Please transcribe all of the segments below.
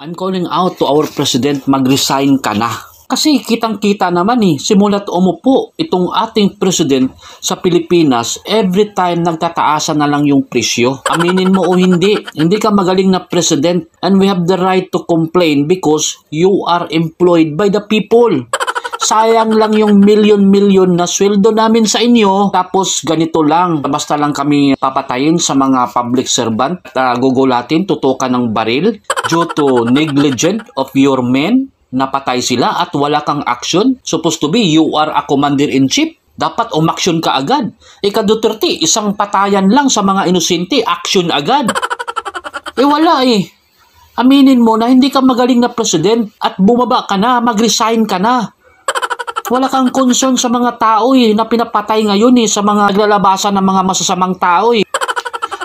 I'm calling out to our President, mag-resign ka na. Kasi kitang-kita naman simulat umupo itong ating President sa Pilipinas, every time nagtataasan na lang yung presyo. Aminin mo o hindi ka magaling na President, and we have the right to complain because you are employed by the people. Sayang lang yung milyon-milyon na sweldo namin sa inyo, tapos ganito lang, basta lang kami papatayin sa mga public servant, gugulatin, tutukan ng baril due to negligence of your men, napatay sila at wala kang action. Supposed to be, you are a commander-in-chief. Dapat umaksyon ka agad. Ika Duterte, isang patayan lang sa mga inosente, action agad. Wala Aminin mo na hindi ka magaling na president at bumaba ka na, mag-resign ka na. Wala kang concern sa mga tao na pinapatay ngayon sa mga naglalabasan ng mga masasamang tao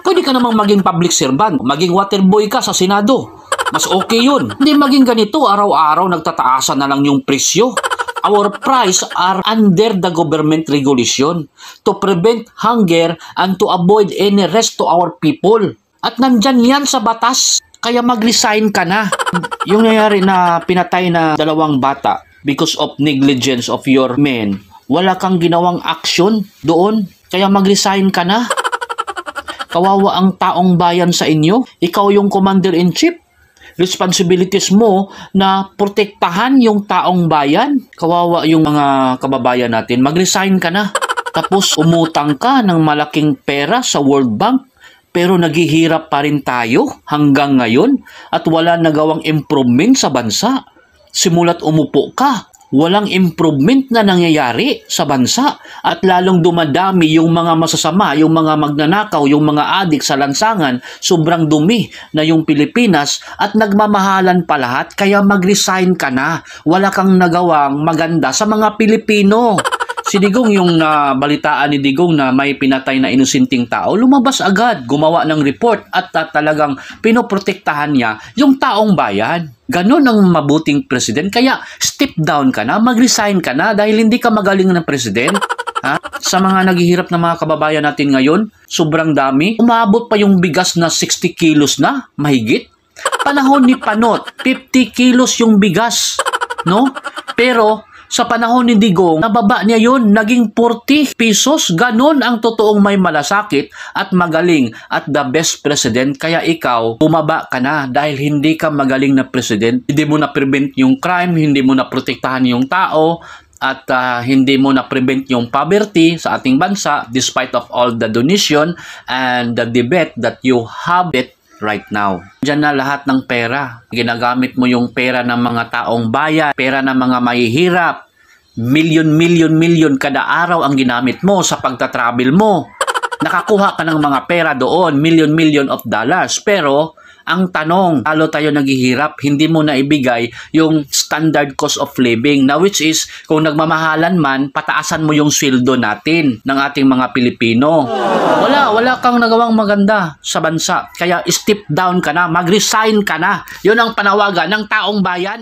Pwede ka namang maging public servant, maging waterboy ka sa Senado. Mas okay yun. Hindi maging ganito, araw-araw nagtataasan na lang yung presyo. Our price are under the government regulation to prevent hunger and to avoid any rest to our people. At nandyan yan sa batas, kaya mag-resign ka na. Yung nangyari na pinatay na 2 bata, because of negligence of your men, wala kang ginawang action doon, kaya mag-resign ka na. Kawawa ang taong bayan sa inyo. Ikaw yung commander-in-chief. Responsibilities mo na protektahan yung taong bayan. Kawawa yung mga kababayan natin. Mag-resign ka na. Tapos umutang ka ng malaking pera sa World Bank. Pero naghihirap pa rin tayo hanggang ngayon at wala nagawang improvement sa bansa. Simulat umupo ka, walang improvement na nangyayari sa bansa at lalong dumadami yung mga masasama, yung mga magnanakaw, yung mga adik sa lansangan. Sobrang dumi na yung Pilipinas at nagmamahalan pa lahat, kaya mag-resign ka na. Wala kang nagawang maganda sa mga Pilipino. Si Digong, yung balitaan ni Digong na may pinatay na inusinting tao, lumabas agad, gumawa ng report at talagang pinoprotektahan niya yung taong bayan. Ganon ang mabuting president. Kaya step down ka na, mag-resign ka na dahil hindi ka magaling na president. Sa mga naghihirap na mga kababayan natin ngayon, sobrang dami. Umabot pa yung bigas na 60 kilos na, mahigit. Panahon ni Panot, 50 kilos yung bigas. No? Pero sa panahon ni Digong, nababa niya yun, naging 40 pesos. Ganon ang totoong may malasakit at magaling at the best president. Kaya ikaw, bumaba ka na dahil hindi ka magaling na president. Hindi mo na-prevent yung crime, hindi mo na-protektahan yung tao, at hindi mo na-prevent yung poverty sa ating bansa despite of all the donation and the debate that you have it right now. Diyan na lahat ng pera. Ginagamit mo yung pera ng mga taong bayan, pera ng mga mahihirap. Milyon kada araw ang ginamit mo sa pagta-travel mo. Nakakuha ka ng mga pera doon, million of dollars. Pero ang tanong, lalo tayo naghihirap, hindi mo na ibigay yung standard cost of living, na which is, kung nagmamahalan man, pataasan mo yung sweldo natin ng ating mga Pilipino. Wala kang nagawang maganda sa bansa. Kaya step down ka na, mag-resign ka na. Yun ang panawagan ng taong bayan.